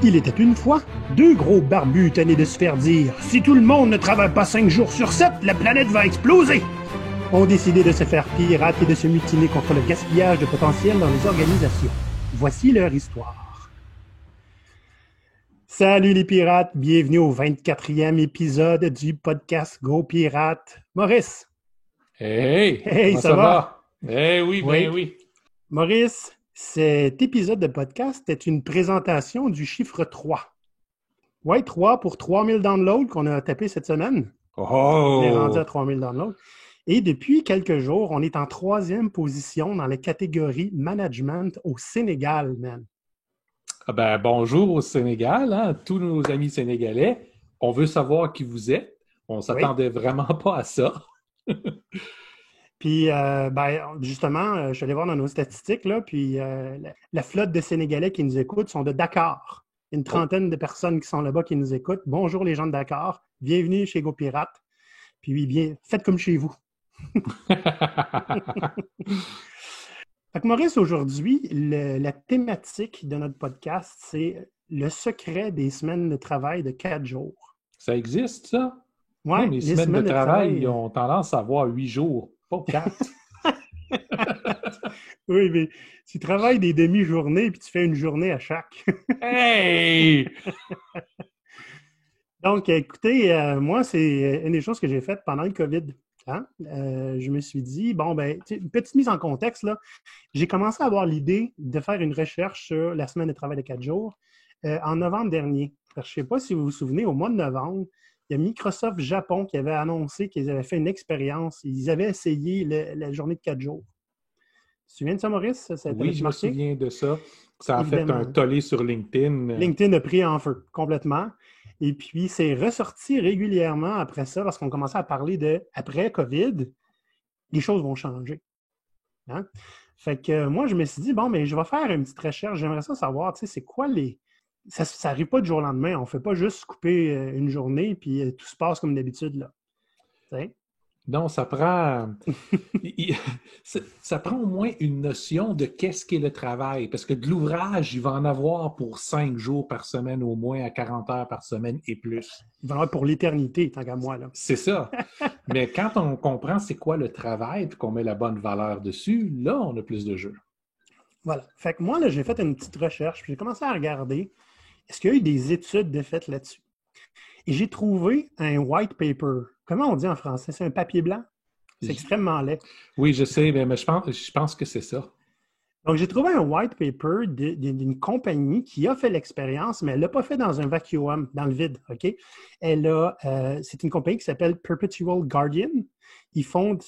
Il était une fois deux gros barbus tannés de se faire dire « Si tout le monde ne travaille pas 5 jours sur 7, la planète va exploser !» ont décidé de se faire pirates et de se mutiner contre le gaspillage de potentiel dans les organisations. Voici leur histoire. Salut les pirates, bienvenue au 24e épisode du podcast Go Pirates. Maurice! Hey! Hey, Comment ça va? Eh oui, Oui. ben oui. Maurice, cet épisode de podcast est une présentation du chiffre 3. Oui, 3 pour 3000 downloads qu'on a tapé cette semaine. On est rendu à Oh! 3000 downloads. Et depuis quelques jours, on est en 3e position dans la catégorie management au Sénégal, man. Ah ben, bonjour au Sénégal, hein, tous nos amis sénégalais. On veut savoir qui vous êtes. On s'attendait vraiment pas à ça. Puis, justement, je suis allé voir dans nos statistiques, là, puis la flotte de Sénégalais qui nous écoutent sont de Dakar. Une trentaine de personnes qui sont là-bas qui nous écoutent. Bonjour les gens de Dakar. Bienvenue chez Go Pirates. Puis, bien, faites comme chez vous. Fait que Maurice, aujourd'hui, la thématique de notre podcast, c'est le secret des semaines de travail de 4 jours. Ça existe, ça? Ouais, Mes semaines de travail, ils ont tendance à avoir 8 jours, pas 4. Oui, mais tu travailles des demi-journées puis tu fais une journée à chaque. Hey! Donc, écoutez, moi, c'est une des choses que j'ai faites pendant le COVID. Hein? Je me suis dit, une petite mise en contexte, là. J'ai commencé à avoir l'idée de faire une recherche sur la semaine de travail de 4 jours en novembre dernier. Alors, je ne sais pas si vous vous souvenez, au mois de novembre, il y a Microsoft Japon qui avait annoncé qu'ils avaient fait une expérience. Ils avaient essayé la journée de 4 jours. Tu te souviens de ça, Maurice? Oui, je me souviens de ça. Ça a Évidemment. fait un tollé sur LinkedIn. LinkedIn a pris en feu complètement. Et puis, c'est ressorti régulièrement après ça, lorsqu'on commençait à parler de après COVID, les choses vont changer. Hein? Fait que moi, je me suis dit, je vais faire une petite recherche. J'aimerais ça savoir, tu sais, c'est quoi les. Ça n'arrive pas du jour au lendemain. On ne fait pas juste couper une journée puis tout se passe comme d'habitude, là. T'sais? Non, ça prend au moins une notion de qu'est-ce qu'est le travail. Parce que de l'ouvrage, il va en avoir pour 5 jours par semaine au moins, à 40 heures par semaine et plus. Il va en avoir pour l'éternité, tant qu'à moi, là. C'est ça. Mais quand on comprend c'est quoi le travail et qu'on met la bonne valeur dessus, là, on a plus de jeu. Voilà. Fait que moi, là, j'ai fait une petite recherche, puis j'ai commencé à regarder est-ce qu'il y a eu des études de fait là-dessus. Et j'ai trouvé un white paper. Comment on dit en français? C'est un papier blanc? C'est extrêmement laid. Oui, je sais, mais je pense que c'est ça. Donc, j'ai trouvé un white paper d'une compagnie qui a fait l'expérience, mais elle ne l'a pas fait dans un vacuum, dans le vide, OK? C'est une compagnie qui s'appelle Perpetual Guardian.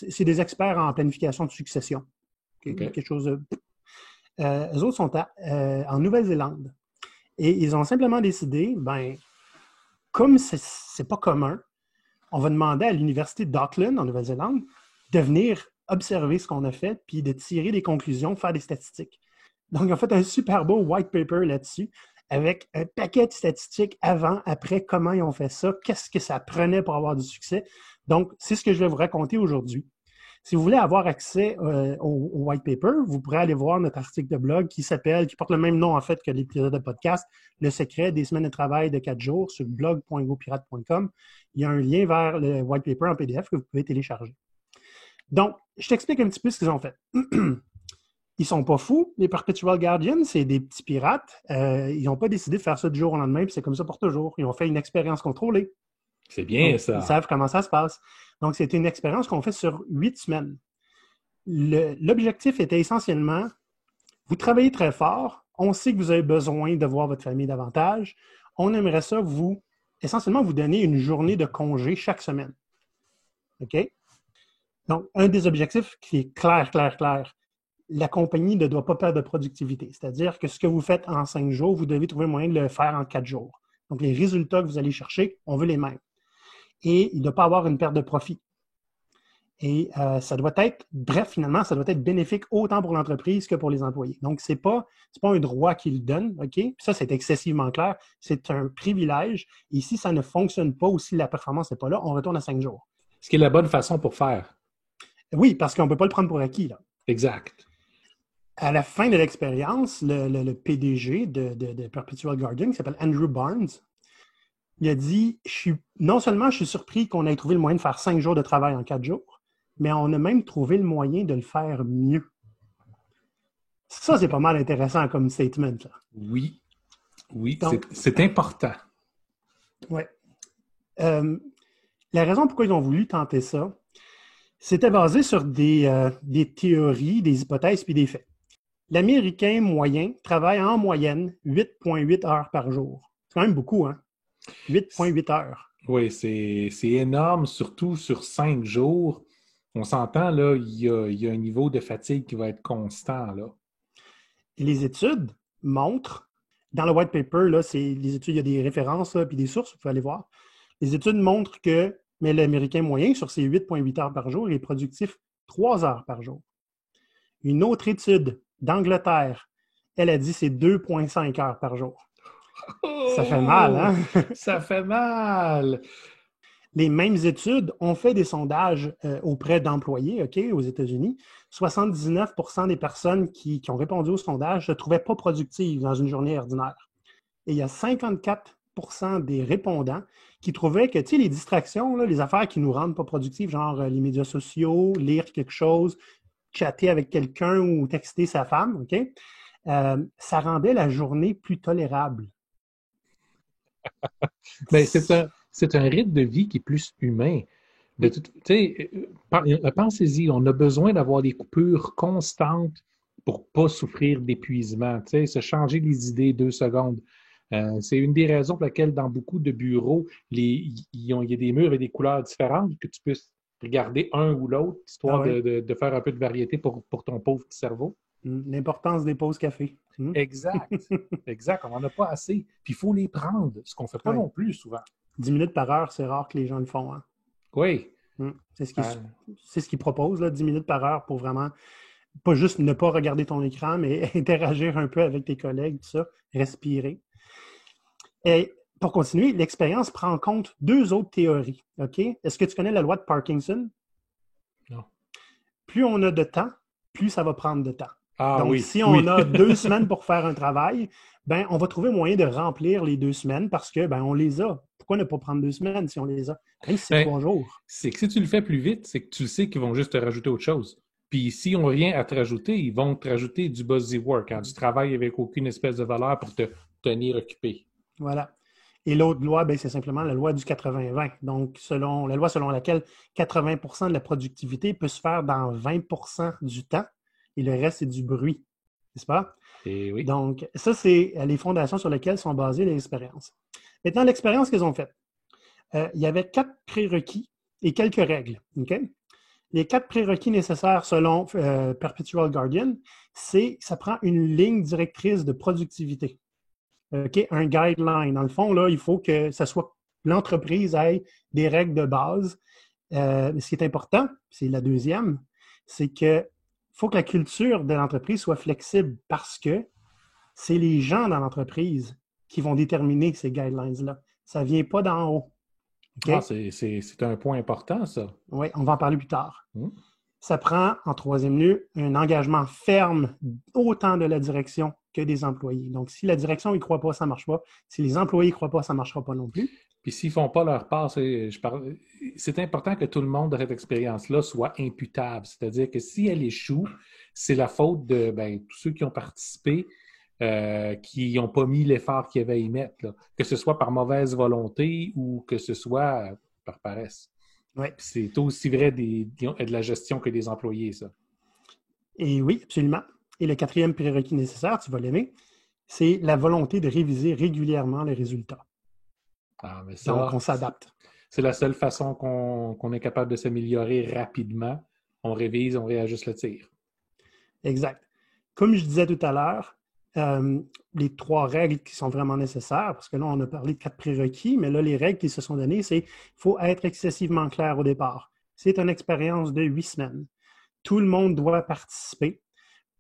C'est des experts en planification de succession. Okay? Quelque chose de... eux autres sont en Nouvelle-Zélande. Et ils ont simplement décidé, comme c'est pas commun, on va demander à l'université d'Auckland, en Nouvelle-Zélande, de venir observer ce qu'on a fait, puis de tirer des conclusions, faire des statistiques. Donc, ils ont fait un super beau white paper là-dessus, avec un paquet de statistiques avant, après, comment ils ont fait ça, qu'est-ce que ça prenait pour avoir du succès. Donc, c'est ce que je vais vous raconter aujourd'hui. Si vous voulez avoir accès au white paper, vous pourrez aller voir notre article de blog qui porte le même nom en fait que l'épisode de podcast, Le secret des semaines de travail de 4 jours sur blog.gopirate.com. Il y a un lien vers le white paper en PDF que vous pouvez télécharger. Donc, je t'explique un petit peu ce qu'ils ont fait. Ils sont pas fous, les Perpetual Guardians, c'est des petits pirates. Ils n'ont pas décidé de faire ça du jour au lendemain, puis c'est comme ça pour toujours. Ils ont fait une expérience contrôlée. C'est bien. Donc, ça. Ils savent comment ça se passe. Donc, c'était une expérience qu'on fait sur 8 semaines. L'objectif était essentiellement, vous travaillez très fort, on sait que vous avez besoin de voir votre famille davantage, on aimerait ça essentiellement vous donner une journée de congé chaque semaine. OK? Donc, un des objectifs qui est clair, la compagnie ne doit pas perdre de productivité. C'est-à-dire que ce que vous faites en 5 jours, vous devez trouver un moyen de le faire en 4 jours. Donc, les résultats que vous allez chercher, on veut les mêmes. Et il ne doit pas avoir une perte de profit. Et ça doit être bénéfique autant pour l'entreprise que pour les employés. Donc, c'est pas un droit qu'ils donnent, OK? Puis ça, c'est excessivement clair. C'est un privilège. Et si ça ne fonctionne pas ou si la performance n'est pas là, on retourne à 5 jours. Ce qui est la bonne façon pour faire. Oui, parce qu'on ne peut pas le prendre pour acquis, là. Exact. À la fin de l'expérience, le PDG de Perpetual Guardian, qui s'appelle Andrew Barnes, il a dit, non seulement je suis surpris qu'on ait trouvé le moyen de faire 5 jours de travail en 4 jours, mais on a même trouvé le moyen de le faire mieux. Ça, c'est pas mal intéressant comme statement. Là. Oui, oui, Donc, c'est important. ouais. La raison pourquoi ils ont voulu tenter ça, c'était basé sur des théories, des hypothèses puis des faits. L'Américain moyen travaille en moyenne 8,8 heures par jour. C'est quand même beaucoup, hein? 8,8 heures. Oui, c'est énorme, surtout sur 5 jours. On s'entend, là, il y a un niveau de fatigue qui va être constant, là. Et les études montrent, dans le white paper, là, les études, il y a des références puis des sources, vous pouvez aller voir. Les études montrent que mais l'Américain moyen, sur ses 8,8 heures par jour, il est productif 3 heures par jour. Une autre étude d'Angleterre, elle a dit c'est 2,5 heures par jour. Ça fait mal, hein? Ça fait mal! Les mêmes études ont fait des sondages auprès d'employés, OK, aux États-Unis. 79% des personnes qui ont répondu au sondage ne se trouvaient pas productives dans une journée ordinaire. Et il y a 54% des répondants qui trouvaient que, tu sais, les distractions, là, les affaires qui nous rendent pas productifs, genre les médias sociaux, lire quelque chose, chatter avec quelqu'un ou texter sa femme, OK, ça rendait la journée plus tolérable. Ben, c'est un rythme de vie qui est plus humain. Pensez-y, on a besoin d'avoir des coupures constantes pour ne pas souffrir d'épuisement. Se changer les idées 2 secondes. C'est une des raisons pour lesquelles, dans beaucoup de bureaux, il y a des murs et des couleurs différentes, que tu puisses regarder un ou l'autre, histoire de faire un peu de variété pour ton pauvre petit cerveau. L'importance des pauses café. Exact. Exact. On n'en a pas assez. Puis il faut les prendre, ce qu'on ne fait pas non plus souvent. 10 minutes par heure, c'est rare que les gens le font. Hein? Oui. C'est ce qu'ils proposent, là, 10 minutes par heure pour vraiment, pas juste ne pas regarder ton écran, mais interagir un peu avec tes collègues, tout ça, respirer. Et pour continuer, l'expérience prend en compte 2 autres théories. OK? Est-ce que tu connais la loi de Parkinson? Non. Plus on a de temps, plus ça va prendre de temps. Ah, donc, oui, si on a 2 semaines pour faire un travail, ben, on va trouver moyen de remplir les 2 semaines parce que ben, on les a. Pourquoi ne pas prendre 2 semaines si on les a? Même si c'est 3 jours. C'est que si tu le fais plus vite, c'est que tu le sais qu'ils vont juste te rajouter autre chose. Puis s'ils n'ont rien à te rajouter, ils vont te rajouter du busy work, hein, du travail avec aucune espèce de valeur pour te tenir occupé. Voilà. Et l'autre loi, ben, c'est simplement la loi du 80-20. Donc, la loi selon laquelle 80% de la productivité peut se faire dans 20% du temps et le reste, c'est du bruit. N'est-ce pas? Et oui. Donc, ça, c'est les fondations sur lesquelles sont basées les expériences. Maintenant, l'expérience qu'ils ont faite. Il y avait 4 prérequis et quelques règles. Okay? Les 4 prérequis nécessaires selon Perpetual Guardian, ça prend une ligne directrice de productivité. Okay? Un guideline. Dans le fond, là, il faut que l'entreprise ait des règles de base. Ce qui est important, c'est la deuxième, c'est que faut que la culture de l'entreprise soit flexible parce que c'est les gens dans l'entreprise qui vont déterminer ces guidelines-là. Ça ne vient pas d'en haut. Okay? Ah, c'est un point important, ça. Oui, on va en parler plus tard. Ça prend, en troisième lieu, un engagement ferme autant de la direction que des employés. Donc, si la direction n'y croit pas, ça ne marche pas. Si les employés n'y croient pas, ça ne marchera pas non plus. Puis s'ils ne font pas leur part, c'est important que tout le monde de cette expérience-là soit imputable. C'est-à-dire que si elle échoue, c'est la faute de tous ceux qui ont participé, qui n'ont pas mis l'effort qu'il y avait à y mettre, là. Que ce soit par mauvaise volonté ou que ce soit par paresse. Ouais. C'est aussi vrai de la gestion que des employés, ça. Et oui, absolument. Et le 4e prérequis nécessaire, tu vas l'aimer, c'est la volonté de réviser régulièrement les résultats. Ah, mais ça, donc, on s'adapte. C'est la seule façon qu'on est capable de s'améliorer rapidement. On révise, on réajuste le tir. Exact. Comme je disais tout à l'heure, les 3 règles qui sont vraiment nécessaires, parce que là, on a parlé de 4 prérequis, mais là, les règles qui se sont données, c'est qu'il faut être excessivement clair au départ. C'est une expérience de 8 semaines. Tout le monde doit participer.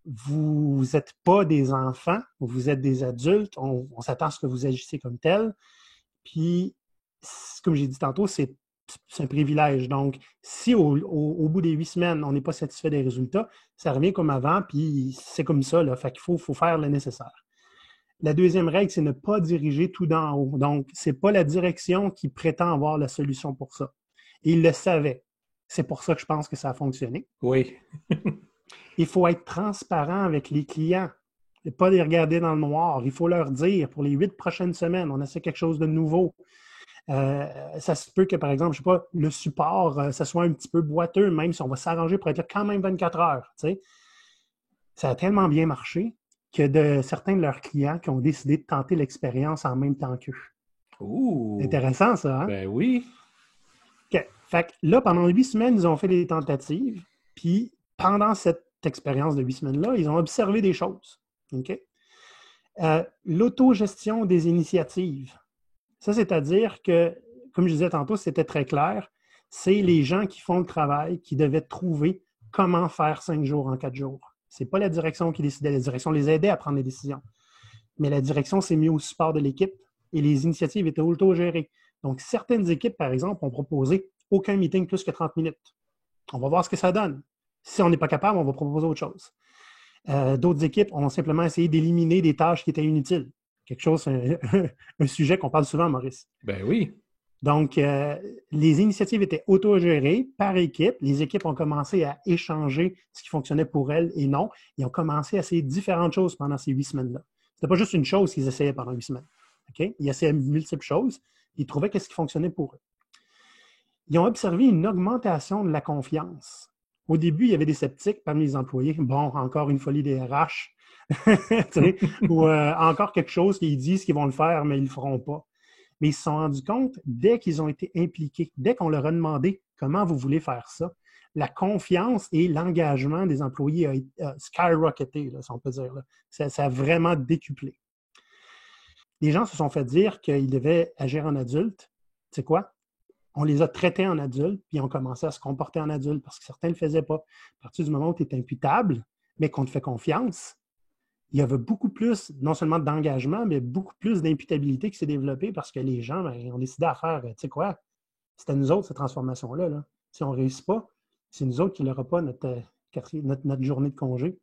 Vous n'êtes pas des enfants, vous êtes des adultes. On s'attend à ce que vous agissez comme tel. Puis, comme j'ai dit tantôt, c'est c'est un privilège. Donc, si au bout des 8 semaines, on n'est pas satisfait des résultats, ça revient comme avant, puis c'est comme ça, là. Fait qu'il faut faire le nécessaire. La deuxième règle, c'est ne pas diriger tout d'en haut. Donc, ce n'est pas la direction qui prétend avoir la solution pour ça. Et ils le savaient. C'est pour ça que je pense que ça a fonctionné. Oui. Il faut être transparent avec les clients. Et pas les regarder dans le noir. Il faut leur dire, pour les 8 prochaines semaines, on essaie quelque chose de nouveau. Ça se peut que, par exemple, je ne sais pas, le support, ça soit un petit peu boiteux, même si on va s'arranger pour être là quand même 24 heures. Tu sais. Ça a tellement bien marché que certains de leurs clients qui ont décidé de tenter l'expérience en même temps qu'eux. Ouh! Intéressant, ça, hein? Ben oui. OK. Fait que là, pendant 8 semaines, ils ont fait des tentatives. Puis, pendant cette expérience de 8 semaines-là, ils ont observé des choses. OK? L'autogestion des initiatives. Ça, c'est-à-dire que, comme je disais tantôt, c'était très clair, c'est les gens qui font le travail qui devaient trouver comment faire 5 jours en 4 jours. Ce n'est pas la direction qui décidait. La direction les aidait à prendre les décisions. Mais la direction s'est mise au support de l'équipe et les initiatives étaient autogérées. Donc, certaines équipes, par exemple, ont proposé aucun meeting plus que 30 minutes. On va voir ce que ça donne. Si on n'est pas capable, on va proposer autre chose. D'autres équipes ont simplement essayé d'éliminer des tâches qui étaient inutiles. Quelque chose, un sujet qu'on parle souvent, Maurice. Ben oui. Donc, les initiatives étaient autogérées par équipe. Les équipes ont commencé à échanger ce qui fonctionnait pour elles et non. Ils ont commencé à essayer différentes choses pendant ces 8 semaines-là. Ce n'était pas juste une chose qu'ils essayaient pendant 8 semaines. Okay? Ils essayaient multiples choses. Ils trouvaient ce qui fonctionnait pour eux. Ils ont observé une augmentation de la confiance. Au début, il y avait des sceptiques parmi les employés. Bon, encore une folie des RH. Ou encore quelque chose qu'ils disent qu'ils vont le faire, mais ils ne le feront pas. Mais ils se sont rendus compte, dès qu'ils ont été impliqués, dès qu'on leur a demandé comment vous voulez faire ça, la confiance et l'engagement des employés a skyrocketé, là, si on peut dire. Là. Ça a vraiment décuplé. Les gens se sont fait dire qu'ils devaient agir en adulte. Tu sais quoi? On les a traités en adultes, puis ils ont commencé à se comporter en adultes parce que certains ne le faisaient pas. À partir du moment où tu es imputable, mais qu'on te fait confiance, il y avait beaucoup plus, non seulement d'engagement, mais beaucoup plus d'imputabilité qui s'est développée parce que les gens ont décidé à faire, tu sais quoi, c'est à nous autres, cette transformation-là. Là. Si on ne réussit pas, c'est nous autres qui n'aurons pas notre journée de congé.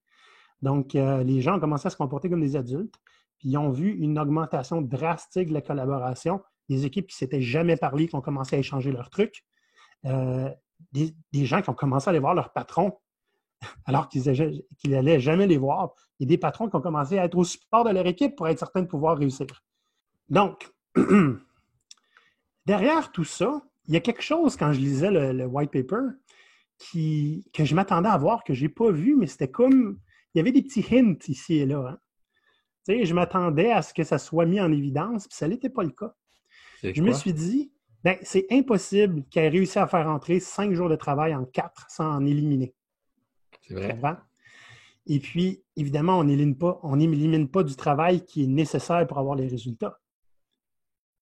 Donc, les gens ont commencé à se comporter comme des adultes, puis ils ont vu une augmentation drastique de la collaboration, des équipes qui ne s'étaient jamais parlé, qui ont commencé à échanger leurs trucs, des gens qui ont commencé à aller voir leur patron alors qu'ils n'allaient jamais les voir, et des patrons qui ont commencé à être au support de leur équipe pour être certains de pouvoir réussir. Donc, derrière tout ça, il y a quelque chose, quand je lisais le white paper, que je m'attendais à voir, que je n'ai pas vu, mais c'était comme... Il y avait des petits hints ici et là. Hein. Tu sais, je m'attendais à ce que ça soit mis en évidence, puis ça n'était pas le cas. Je me suis dit, c'est impossible qu'elle ait réussi à faire entrer 5 jours de travail en 4 sans en éliminer. C'est vrai. Et puis, évidemment, on n'élimine pas du travail qui est nécessaire pour avoir les résultats.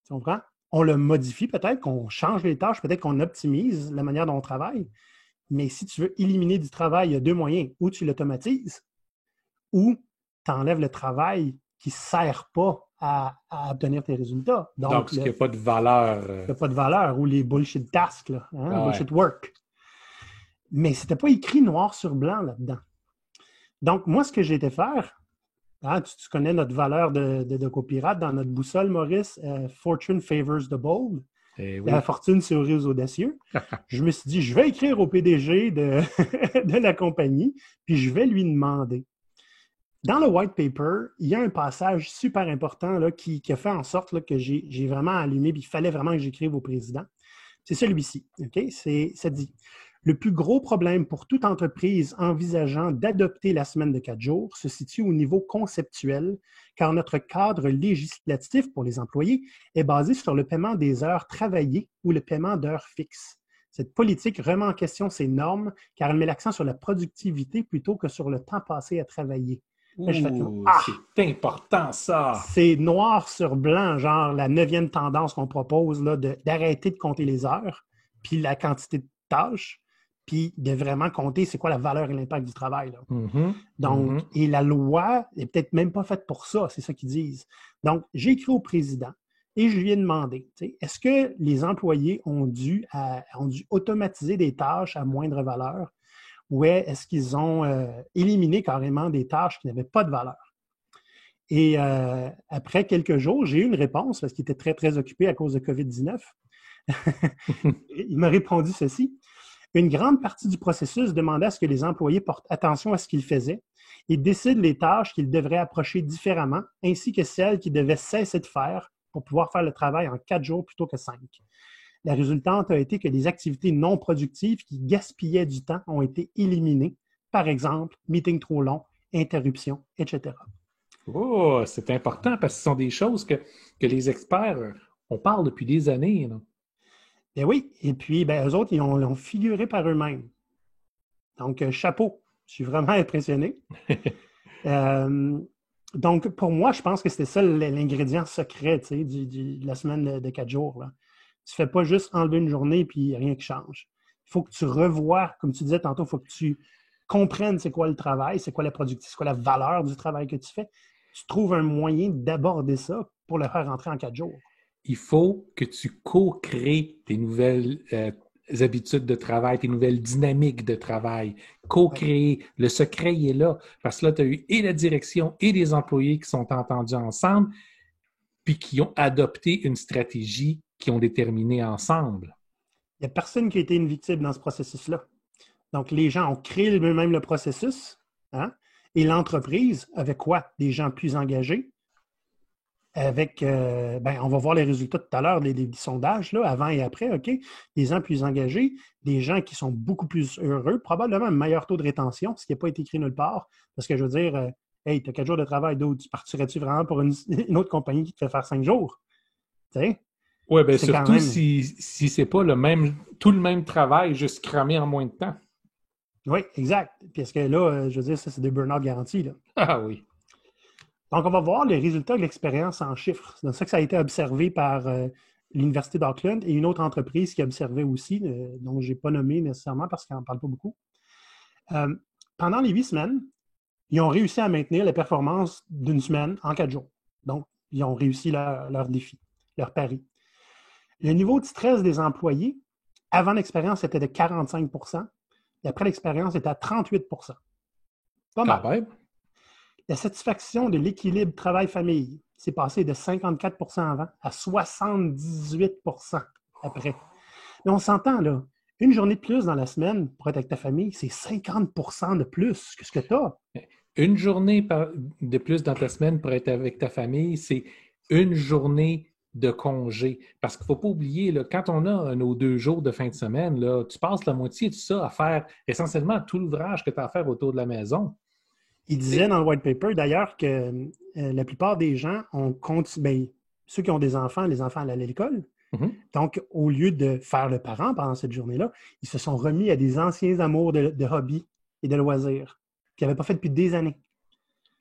Tu comprends? On le modifie peut-être, qu'on change les tâches, peut-être qu'on optimise la manière dont on travaille. Mais si tu veux éliminer du travail, il y a 2 moyens. Ou tu l'automatises, ou tu enlèves le travail qui ne sert pas à obtenir tes résultats. Donc il n'y a pas de valeur. Il n'y a pas de valeur, ou les bullshit tasks, là, bullshit work. Mais ce n'était pas écrit noir sur blanc là-dedans. Donc, moi, ce que j'ai été faire, tu connais notre valeur de copirate dans notre boussole, Maurice, Fortune favors the bold. Eh oui. La fortune sourit aux audacieux. Je me suis dit, je vais écrire au PDG de la compagnie, puis je vais lui demander. Dans le white paper, il y a un passage super important là, qui a fait en sorte là, que j'ai vraiment allumé, puis il fallait vraiment que j'écrive au président. C'est celui-ci. Okay? Ça dit, le plus gros problème pour toute entreprise envisageant d'adopter la semaine de 4 jours se situe au niveau conceptuel, car notre cadre législatif pour les employés est basé sur le paiement des heures travaillées ou le paiement d'heures fixes. Cette politique remet en question ces normes, car elle met l'accent sur la productivité plutôt que sur le temps passé à travailler. Ouh, c'est important, ça! C'est noir sur blanc, genre la 9e tendance qu'on propose là, d'arrêter de compter les heures, puis la quantité de tâches, puis de vraiment compter c'est quoi la valeur et l'impact du travail. Là. Donc, et la loi n'est peut-être même pas faite pour ça, c'est ça qu'ils disent. Donc, j'ai écrit au président Et je lui ai demandé, est-ce que les employés ont dû automatiser des tâches à moindre valeur ou est-ce qu'ils ont éliminé carrément des tâches qui n'avaient pas de valeur? Et après quelques jours, j'ai eu une réponse parce qu'il était très, très occupé à cause de COVID-19. Il m'a répondu ceci. Une grande partie du processus demandait à ce que les employés portent attention à ce qu'ils faisaient et décident les tâches qu'ils devraient approcher différemment, ainsi que celles qu'ils devaient cesser de faire pour pouvoir faire le travail en 4 jours plutôt que 5. La résultante a été que les activités non productives qui gaspillaient du temps ont été éliminées. Par exemple, meeting trop long, interruption, etc. Oh, c'est important parce que ce sont des choses que les experts, on parle depuis des années. Là. Ben oui, et puis eux autres, ils l'ont figuré par eux-mêmes. Donc, chapeau, je suis vraiment impressionné. Donc, pour moi, je pense que c'était ça l'ingrédient secret de la semaine de 4 jours. Là. Tu ne fais pas juste enlever une journée et puis rien qui change. Il faut que tu revoies, comme tu disais tantôt, il faut que tu comprennes c'est quoi le travail, c'est quoi la productivité, c'est quoi la valeur du travail que tu fais. Tu trouves un moyen d'aborder ça pour le faire rentrer en 4 jours. Il faut que tu co-crées tes nouvelles habitudes de travail, tes nouvelles dynamiques de travail. Co-créer. Le secret, il est là. Parce que là, tu as eu et la direction et les employés qui sont entendus ensemble, puis qui ont adopté une stratégie qu'ils ont déterminée ensemble. Il n'y a personne qui a été une victime dans ce processus-là. Donc, les gens ont créé eux-mêmes le processus, hein? Et l'entreprise, avec quoi? Des gens plus engagés, avec, on va voir les résultats tout à l'heure, des sondages, là, avant et après, OK? Des gens plus engagés, des gens qui sont beaucoup plus heureux, probablement un meilleur taux de rétention, ce qui n'a pas été écrit nulle part. Parce que je veux dire, hey, tu as 4 jours de travail, d'autres, tu partirais-tu vraiment pour une autre compagnie qui te fait faire 5 jours? Tu sais? Oui, bien surtout même... si c'est pas tout le même travail, juste cramé en moins de temps. Oui, exact. Puis est-ce que là, je veux dire, ça, c'est des burn-out garantis, là. Ah oui. Donc, on va voir les résultats de l'expérience en chiffres. C'est ça que ça a été observé par l'Université d'Auckland et une autre entreprise qui a observé aussi, dont je n'ai pas nommé nécessairement parce qu'on n'en parle pas beaucoup. Pendant les 8 semaines, ils ont réussi à maintenir les performances d'une semaine en 4 jours. Donc, ils ont réussi leur défi, leur pari. Le niveau de stress des employés, avant l'expérience, était de 45 % et après l'expérience, était à 38 %. Pas mal. Quand même. La satisfaction de l'équilibre travail-famille, c'est passé de 54 % avant à 78 % après. Mais on s'entend, là, une journée de plus dans la semaine pour être avec ta famille, c'est 50 % de plus que ce que tu as. Une journée de plus dans ta semaine pour être avec ta famille, c'est une journée de congé. Parce qu'il ne faut pas oublier, là, quand on a nos 2 jours de fin de semaine, là, tu passes la moitié de ça à faire essentiellement tout l'ouvrage que tu as à faire autour de la maison. Il disait dans le white paper, d'ailleurs, que la plupart des gens ont ceux qui ont des enfants, les enfants allaient à l'école. Mm-hmm. Donc, au lieu de faire le parent pendant cette journée-là, ils se sont remis à des anciens amours de hobby et de loisirs qu'ils n'avaient pas fait depuis des années.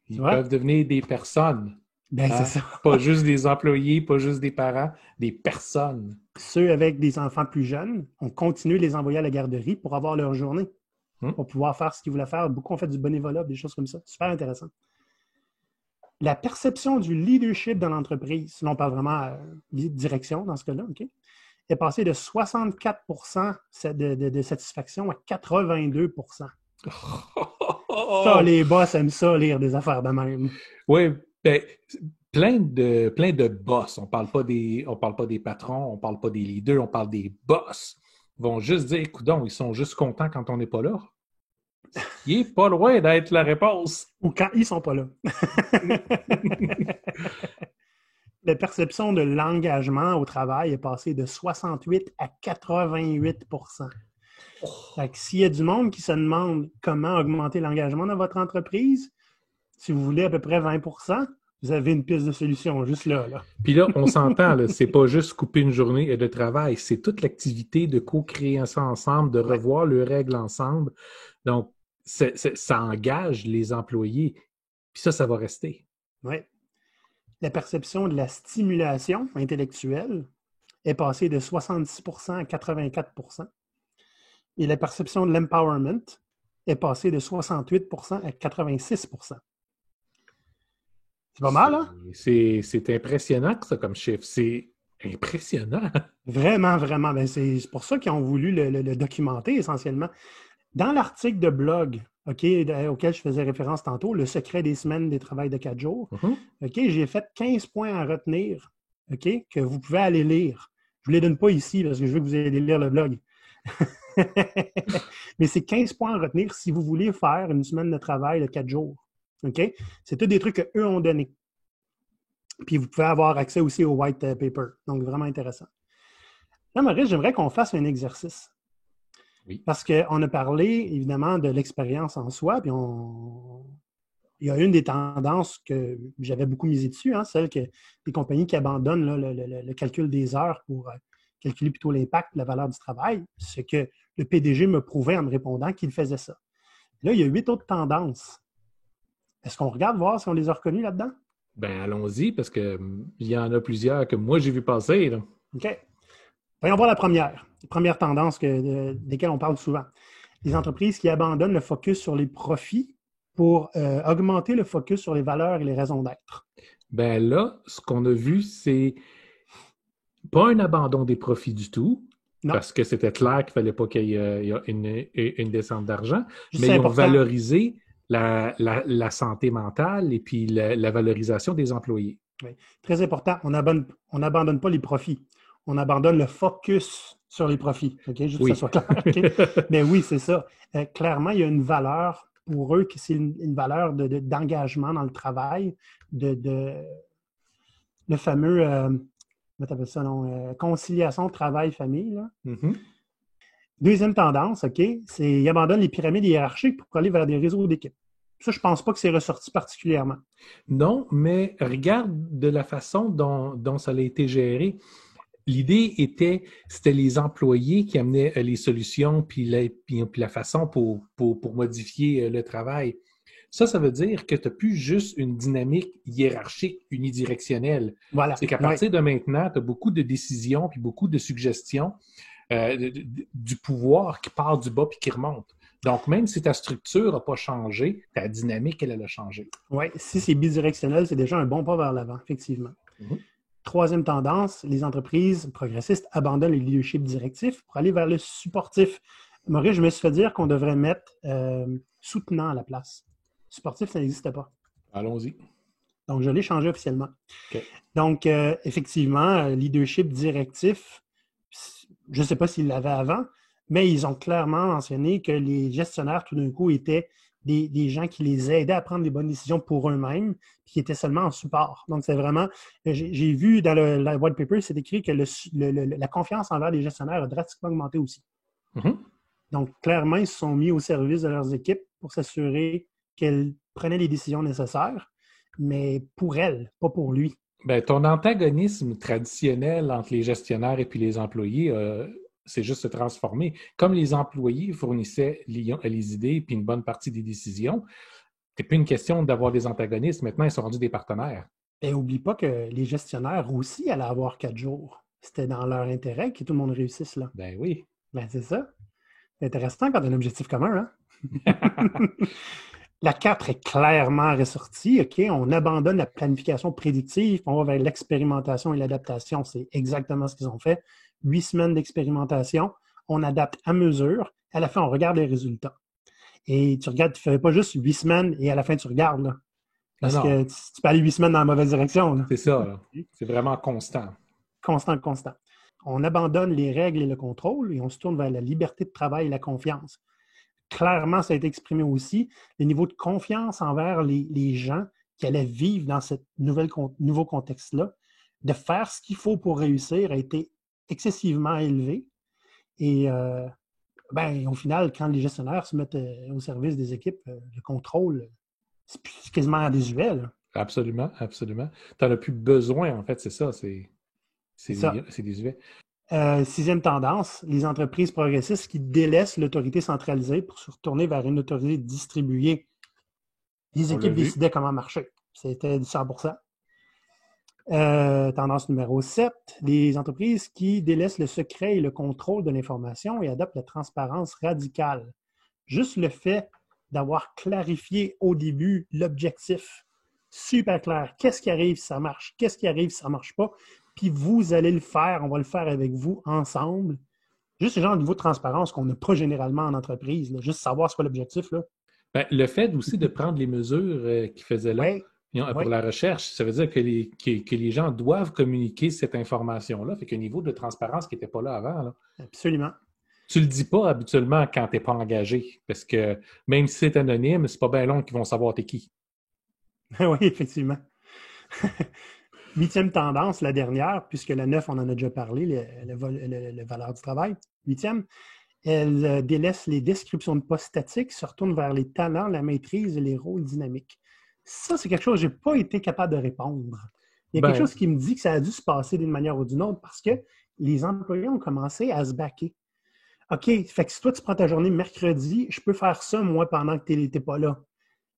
Ils peuvent devenir des personnes. C'est ça. Pas juste des employés, pas juste des parents, des personnes. Ceux avec des enfants plus jeunes ont continué de les envoyer à la garderie pour avoir leur journée, pour pouvoir faire ce qu'ils voulaient faire. Beaucoup ont fait du bénévolat, des choses comme ça. Super intéressant. La perception du leadership dans l'entreprise, là on parle vraiment de direction dans ce cas-là, OK, est passée de 64 % de satisfaction à 82 %. Ça, les boss aiment ça, lire des affaires de même. Oui, ben, plein de boss. On parle pas des patrons, on parle pas des leaders, on parle des boss. Ils vont juste dire, coudonc, ils sont juste contents quand on n'est pas là. Il n'est pas loin d'être la réponse. Ou quand ils sont pas là. La perception de l'engagement au travail est passée de 68 à 88 %. Fait que s'il y a du monde qui se demande comment augmenter l'engagement dans votre entreprise, si vous voulez à peu près 20 %, vous avez une piste de solution juste là. Puis là, on s'entend, là, c'est pas juste couper une journée de travail, c'est toute l'activité de co-créer ça ensemble, de revoir les règles ensemble. Donc, ça engage les employés. Puis ça va rester. Oui. La perception de la stimulation intellectuelle est passée de 70 % à 84 %. Et la perception de l'empowerment est passée de 68 % à 86 %. C'est pas mal, hein? C'est impressionnant ça comme chiffre. C'est impressionnant. Vraiment, vraiment. Ben, c'est pour ça qu'ils ont voulu le documenter essentiellement. Dans l'article de blog, OK, auquel je faisais référence tantôt, Le secret des semaines des travails de 4 jours, OK, j'ai fait 15 points à retenir, OK, que vous pouvez aller lire. Je ne vous les donne pas ici parce que je veux que vous ayez lire le blog. Mais c'est 15 points à retenir si vous voulez faire une semaine de travail de 4 jours. OK? C'est tous des trucs qu'eux ont donnés. Puis vous pouvez avoir accès aussi au white paper. Donc, vraiment intéressant. Là, Maurice, j'aimerais qu'on fasse un exercice. Oui. Parce qu'on a parlé, évidemment, de l'expérience en soi, puis il y a une des tendances que j'avais beaucoup misé dessus, hein, celle que les compagnies qui abandonnent là, le calcul des heures pour calculer plutôt l'impact, la valeur du travail, c'est que le PDG me prouvait en me répondant qu'il faisait ça. Là, il y a 8 autres tendances. Est-ce qu'on regarde voir si on les a reconnues là-dedans? Ben, allons-y, parce qu'il y en a plusieurs que moi, j'ai vu passer. Là. OK. Voyons voir la première tendance desquelles on parle souvent. Les entreprises qui abandonnent le focus sur les profits pour augmenter le focus sur les valeurs et les raisons d'être. Ben là, ce qu'on a vu, c'est pas un abandon des profits du tout, non. Parce que c'était clair qu'il ne fallait pas qu'il y ait une descente d'argent, mais ils ont valorisé la santé mentale et puis la valorisation des employés. Oui. Très important, on n'abandonne pas les profits. On abandonne le focus sur les profits. OK? Juste que ça soit clair. Okay? Mais oui, c'est ça. Clairement, il y a une valeur pour eux, c'est une valeur d'engagement dans le travail, le fameux, comment t'appelles ça, non? Conciliation travail-famille. Là. Mm-hmm. Deuxième tendance, OK, c'est qu'ils abandonnent les pyramides hiérarchiques pour aller vers des réseaux d'équipes. Ça, je ne pense pas que c'est ressorti particulièrement. Non, mais regarde de la façon dont ça a été géré. L'idée c'était les employés qui amenaient les solutions puis la façon pour modifier le travail. Ça veut dire que tu n'as plus juste une dynamique hiérarchique unidirectionnelle. Voilà. C'est qu'à partir de maintenant, tu as beaucoup de décisions puis beaucoup de suggestions du pouvoir qui part du bas puis qui remonte. Donc, même si ta structure n'a pas changé, ta dynamique, elle a changé. Oui, si c'est bidirectionnel, c'est déjà un bon pas vers l'avant, effectivement. Mm-hmm. Troisième tendance, les entreprises progressistes abandonnent le leadership directif pour aller vers le supportif. Maurice, je me suis fait dire qu'on devrait mettre soutenant à la place. Supportif, ça n'existait pas. Allons-y. Donc, je l'ai changé officiellement. Okay. Donc, effectivement, leadership directif, je ne sais pas s'ils l'avaient avant, mais ils ont clairement mentionné que les gestionnaires, tout d'un coup, étaient des gens qui les aidaient à prendre les bonnes décisions pour eux-mêmes, puis qui étaient seulement en support. Donc, c'est vraiment... J'ai vu dans le white paper, c'est écrit que la confiance envers les gestionnaires a drastiquement augmenté aussi. Mm-hmm. Donc, clairement, ils se sont mis au service de leurs équipes pour s'assurer qu'elles prenaient les décisions nécessaires, mais pour elles, pas pour lui. Bien, ton antagonisme traditionnel entre les gestionnaires et puis les employés, c'est juste se transformer. Comme les employés fournissaient les idées puis une bonne partie des décisions, c'est plus une question d'avoir des antagonistes. Maintenant, ils sont rendus des partenaires. Et n'oublie pas que les gestionnaires aussi allaient avoir 4 jours. C'était dans leur intérêt que tout le monde réussisse là. Ben oui. Ben c'est ça. C'est intéressant quand on a un objectif commun, hein? La 4 est clairement ressortie. OK, on abandonne la planification prédictive, on va vers l'expérimentation et l'adaptation. C'est exactement ce qu'ils ont fait. 8 semaines d'expérimentation, on adapte à mesure. À la fin, on regarde les résultats. Et tu regardes, tu ne fais pas juste 8 semaines et à la fin, tu regardes. Là. Parce que tu peux aller 8 semaines dans la mauvaise direction. Là. C'est ça. Là. C'est vraiment constant. Constant. On abandonne les règles et le contrôle et on se tourne vers la liberté de travail et la confiance. Clairement, ça a été exprimé aussi. Le niveau de confiance envers les gens qui allaient vivre dans ce nouveau contexte-là, de faire ce qu'il faut pour réussir, a été excessivement élevé. Et au final, quand les gestionnaires se mettent au service des équipes, le contrôle, c'est quasiment désuet. Là. Absolument. Tu n'en as plus besoin, en fait, c'est ça. C'est désuet. 6e tendance, les entreprises progressistes qui délaissent l'autorité centralisée pour se retourner vers une autorité distribuée. Les équipes décidaient comment marcher. C'était du 100%. Tendance numéro 7, les entreprises qui délaissent le secret et le contrôle de l'information et adoptent la transparence radicale. Juste le fait d'avoir clarifié au début l'objectif, super clair. Qu'est-ce qui arrive si ça marche? Qu'est-ce qui arrive si ça ne marche pas? Puis vous allez le faire, on va le faire avec vous ensemble. Juste ce genre de niveau de transparence qu'on n'a pas généralement en entreprise. Là. Juste savoir ce qu'est l'objectif. Là. Ben, le fait aussi de prendre les mesures qu'ils faisaient là pour la recherche, ça veut dire que les gens doivent communiquer cette information-là. Fait qu'un niveau de transparence qui n'était pas là avant. Là. Absolument. Tu le dis pas habituellement quand tu n'es pas engagé. Parce que même si c'est anonyme, c'est pas bien long qu'ils vont savoir t'es qui. Oui, effectivement. 8e tendance, la dernière, puisque la 9, on en a déjà parlé, le valeur du travail. 8e, elle délaisse les descriptions de postes statiques, se retourne vers les talents, la maîtrise et les rôles dynamiques. Ça, c'est quelque chose que je n'ai pas été capable de répondre. Il y a quelque chose qui me dit que ça a dû se passer d'une manière ou d'une autre parce que les employés ont commencé à se baquer. OK, fait que si toi, tu prends ta journée mercredi, je peux faire ça, moi, pendant que tu n'étais pas là.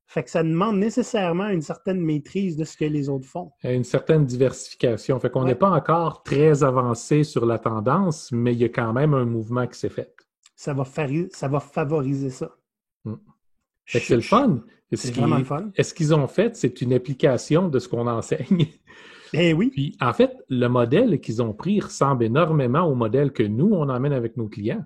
Fait que ça demande nécessairement une certaine maîtrise de ce que les autres font. Une certaine diversification. Fait qu'on n'est pas encore très avancé sur la tendance, mais il y a quand même un mouvement qui s'est fait. Ça va favoriser ça. Fait que c'est le fun. C'est vraiment le fun. Est-ce qu'ils ont fait, c'est une application de ce qu'on enseigne? Eh oui. Puis, en fait, le modèle qu'ils ont pris ressemble énormément au modèle que nous, on emmène avec nos clients.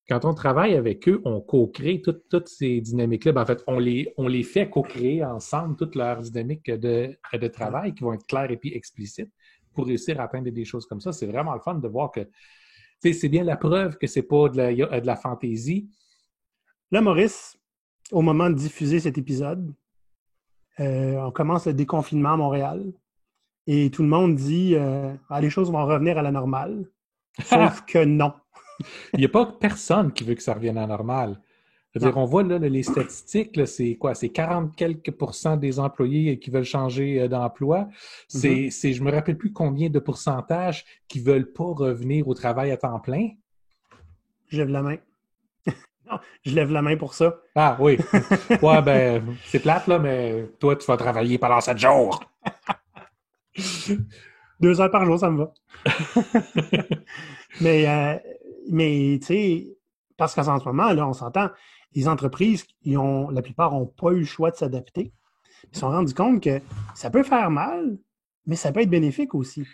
Quand on travaille avec eux, on co-crée toutes ces dynamiques-là. Ben, en fait, on les fait co-créer ensemble, toutes leurs dynamiques de travail qui vont être claires et puis explicites pour réussir à atteindre des choses comme ça. C'est vraiment le fun de voir que c'est bien la preuve que c'est pas de la fantaisie. Là, Maurice, au moment de diffuser cet épisode, on commence le déconfinement à Montréal et tout le monde dit les choses vont revenir à la normale. Sauf que non. Il n'y a pas personne qui veut que ça revienne à la normale. C'est-à-dire, on voit là, les statistiques, là, c'est quoi? C'est 40 quelques % des employés qui veulent changer d'emploi. Je me rappelle plus combien de pourcentage qui veulent pas revenir au travail à temps plein. Je lève la main. Non, je lève la main pour ça. Ah oui. Ouais, ben, c'est plate, là, mais toi, tu vas travailler pendant 7 jours. 2 heures par jour, ça me va. Mais tu sais, parce qu'en ce moment, là, on s'entend, les entreprises, la plupart n'ont pas eu le choix de s'adapter. Ils se sont rendus compte que ça peut faire mal, mais ça peut être bénéfique aussi.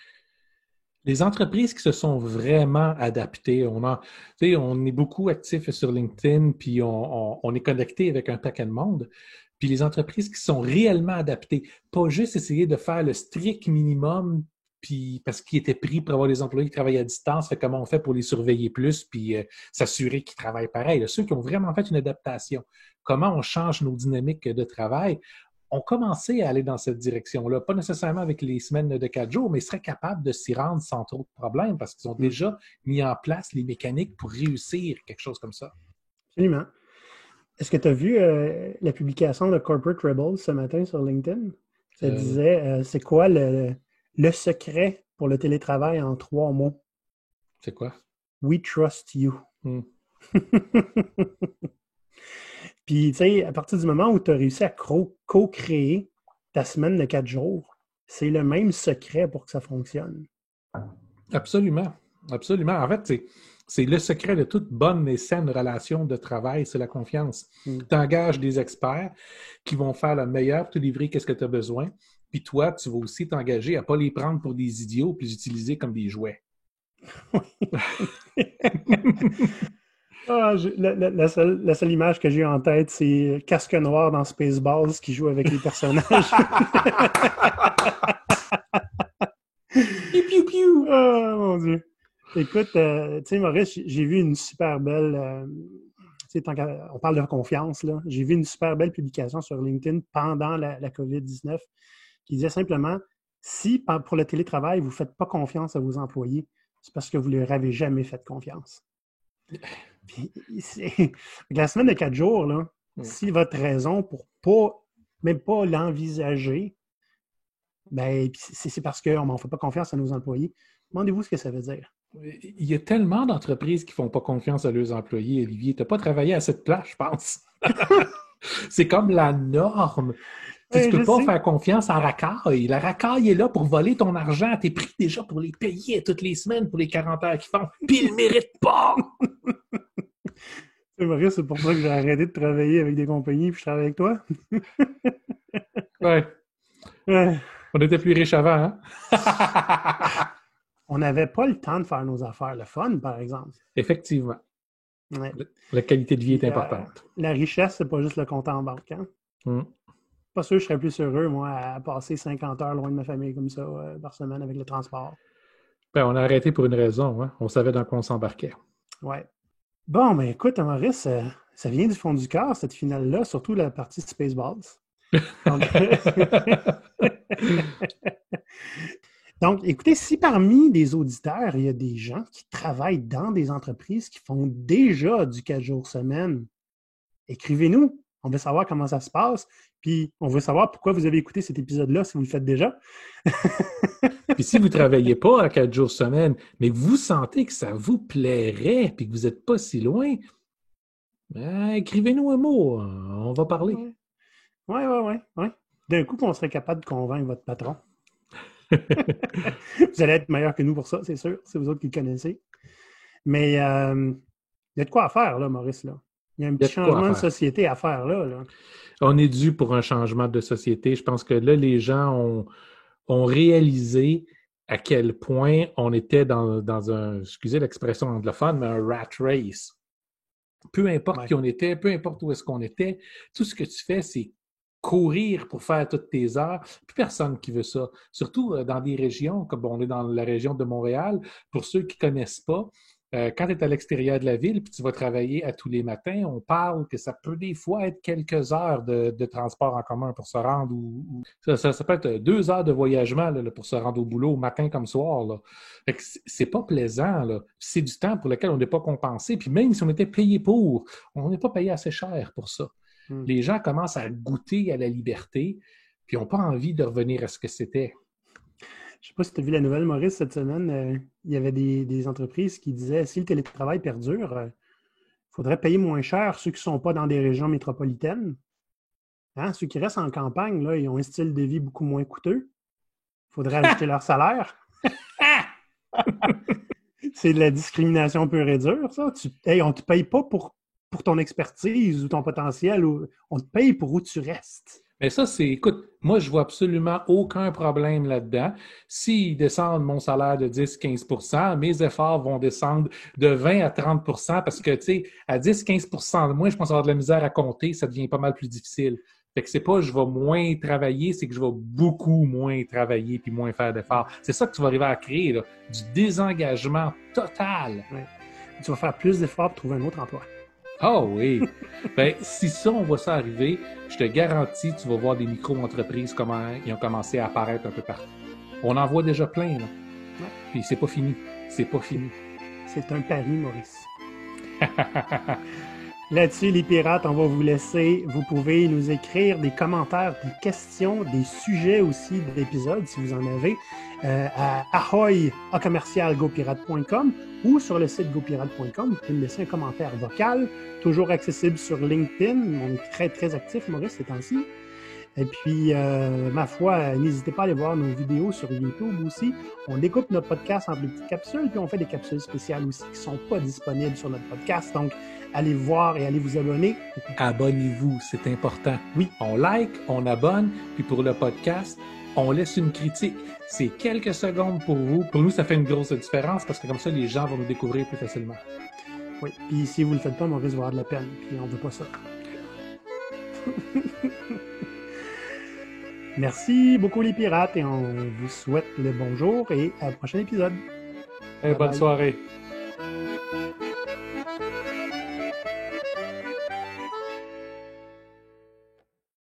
Les entreprises qui se sont vraiment adaptées, on est beaucoup actifs sur LinkedIn, puis on est connecté avec un paquet de monde. Puis les entreprises qui sont réellement adaptées, pas juste essayer de faire le strict minimum, puis parce qu'ils étaient pris pour avoir des employés qui travaillent à distance, fait comment on fait pour les surveiller plus, puis s'assurer qu'ils travaillent pareil. Là, ceux qui ont vraiment fait une adaptation, comment on change nos dynamiques de travail, ont commencé à aller dans cette direction-là. Pas nécessairement avec les semaines de 4 jours, mais ils seraient capables de s'y rendre sans trop de problèmes parce qu'ils ont déjà mis en place les mécaniques pour réussir quelque chose comme ça. Absolument. Est-ce que tu as vu la publication de Corporate Rebels ce matin sur LinkedIn? Ça disait, c'est quoi le secret pour le télétravail en 3 mots? C'est quoi? We trust you. Puis, tu sais, à partir du moment où tu as réussi à co-créer ta semaine de 4 jours, c'est le même secret pour que ça fonctionne. Absolument. Absolument. En fait, c'est le secret de toute bonne et saine relation de travail, c'est la confiance. Tu engages des experts qui vont faire le meilleur pour te livrer qu'est-ce que tu as besoin. Puis toi, tu vas aussi t'engager à ne pas les prendre pour des idiots puis les utiliser comme des jouets. La seule image que j'ai en tête, c'est Casque Noir dans Spaceballs qui joue avec les personnages. Piu, piu, piu. Oh mon Dieu. Écoute, tu sais, Maurice, j'ai vu une super belle... on parle de confiance, là. J'ai vu une super belle publication sur LinkedIn pendant la COVID-19 qui disait simplement, si pour le télétravail, vous ne faites pas confiance à vos employés, c'est parce que vous ne leur avez jamais fait confiance. Puis, la semaine de 4 jours, là, si votre raison pour même pas l'envisager, ben, c'est parce qu'on ne fait pas confiance à nos employés. Demandez-vous ce que ça veut dire. Il y a tellement d'entreprises qui ne font pas confiance à leurs employés, Olivier. Tu n'as pas travaillé à cette place, je pense. C'est comme la norme. Tu ne peux pas faire confiance en racaille. La racaille est là pour voler ton argent. Tu es pris déjà pour les payer toutes les semaines pour les 40 heures qu'ils font. Puis ils ne méritent pas! C'est vrai, c'est pour ça que j'ai arrêté de travailler avec des compagnies puis je travaille avec toi. Ouais. Euh, On était plus riches avant, hein? on n'avait pas le temps de faire nos affaires. Le fun, par exemple. Effectivement. Ouais. La qualité de vie est Puis, importante. la richesse, c'est pas juste le compte en banque. Hein? Mm. Pas sûr que je serais plus heureux, moi, à passer 50 heures loin de ma famille comme ça par semaine avec le transport. Ben, on a arrêté pour une raison, hein? On savait dans quoi on s'embarquait. Ouais. Bon, ben écoute, Maurice, ça vient du fond du cœur, cette finale-là, surtout la partie Spaceballs. Donc, donc, écoutez, si parmi les auditeurs, il y a des gens qui travaillent dans des entreprises qui font déjà du 4 jours semaine, écrivez-nous. On veut savoir comment ça se passe. Puis, on veut savoir pourquoi vous avez écouté cet épisode-là si vous le faites déjà. Puis si vous ne travaillez pas à 4 jours semaine, mais que vous sentez que ça vous plairait puis que vous n'êtes pas si loin, ben, écrivez-nous un mot. On va parler. Ouais. D'un coup, on serait capable de convaincre votre patron. Vous allez être meilleur que nous pour ça, c'est sûr. C'est vous autres qui le connaissez. Mais il y a de quoi à faire, là, Maurice. Là. Il y a un petit changement de société à faire, là. On est dû pour un changement de société. Je pense que là, les gens ont réalisé à quel point on était dans un, excusez l'expression anglophone, mais un rat race. Peu importe qui on était, peu importe où est-ce qu'on était, tout ce que tu fais, c'est courir pour faire toutes tes heures. Plus personne qui veut ça. Surtout dans des régions, comme on est dans la région de Montréal, pour ceux qui ne connaissent pas, quand tu es à l'extérieur de la ville puis tu vas travailler à tous les matins, on parle que ça peut des fois être quelques heures de transport en commun pour se rendre. Ça peut être 2 heures de voyagement là, pour se rendre au boulot, matin comme soir. Là. Fait que c'est pas plaisant. Là. C'est du temps pour lequel on n'est pas compensé. Puis même si on était payé pour, on n'est pas payé assez cher pour ça. Les gens commencent à goûter à la liberté puis n'ont pas envie de revenir à ce que c'était. Je ne sais pas si tu as vu la nouvelle, Maurice, cette semaine. Il y avait des entreprises qui disaient si le télétravail perdure, il faudrait payer moins cher ceux qui ne sont pas dans des régions métropolitaines. Hein? Ceux qui restent en campagne, là, ils ont un style de vie beaucoup moins coûteux. Il faudrait ajouter leur salaire. C'est de la discrimination pure et dure, ça. On ne te paye pas pour ton expertise ou ton potentiel. On te paye pour où tu restes. Mais ça, écoute, moi, je vois absolument aucun problème là-dedans. S'ils descendent mon salaire de 10-15 %, mes efforts vont descendre de 20 à 30 parce que, tu sais, à 10-15 % de moins, je pense avoir de la misère à compter, ça devient pas mal plus difficile. Fait que c'est pas je vais moins travailler, c'est que je vais beaucoup moins travailler puis moins faire d'efforts. C'est ça que tu vas arriver à créer, là, du désengagement total. Ouais. Tu vas faire plus d'efforts pour trouver un autre emploi. Ah oui! Ben, si ça, on voit ça arriver, je te garantis, tu vas voir des micro-entreprises comment ils ont commencé à apparaître un peu partout. On en voit déjà plein, là. Ouais. Puis c'est pas fini. C'est pas fini. C'est un pari, Maurice. Là-dessus, les pirates, on va vous laisser. Vous pouvez nous écrire des commentaires, des questions, des sujets aussi d'épisodes, si vous en avez, à ahoy@gopirate.com ou sur le site gopirate.com. Vous pouvez me laisser un commentaire vocal, toujours accessible sur LinkedIn. On est très, très actif, Maurice, ces temps-ci. Et puis, ma foi, n'hésitez pas à aller voir nos vidéos sur YouTube aussi. On découpe notre podcast en petites capsules, puis on fait des capsules spéciales aussi qui ne sont pas disponibles sur notre podcast. Donc, allez voir et allez vous abonner. Abonnez-vous, c'est important. Oui, on like, on abonne, puis pour le podcast, on laisse une critique. C'est quelques secondes pour vous. Pour nous, ça fait une grosse différence parce que comme ça, les gens vont nous découvrir plus facilement. Oui, puis si vous ne le faites pas, Maurice va avoir de la peine, puis on ne veut pas ça. Merci beaucoup les pirates et on vous souhaite le bonjour et à le prochain épisode. Bonne soirée.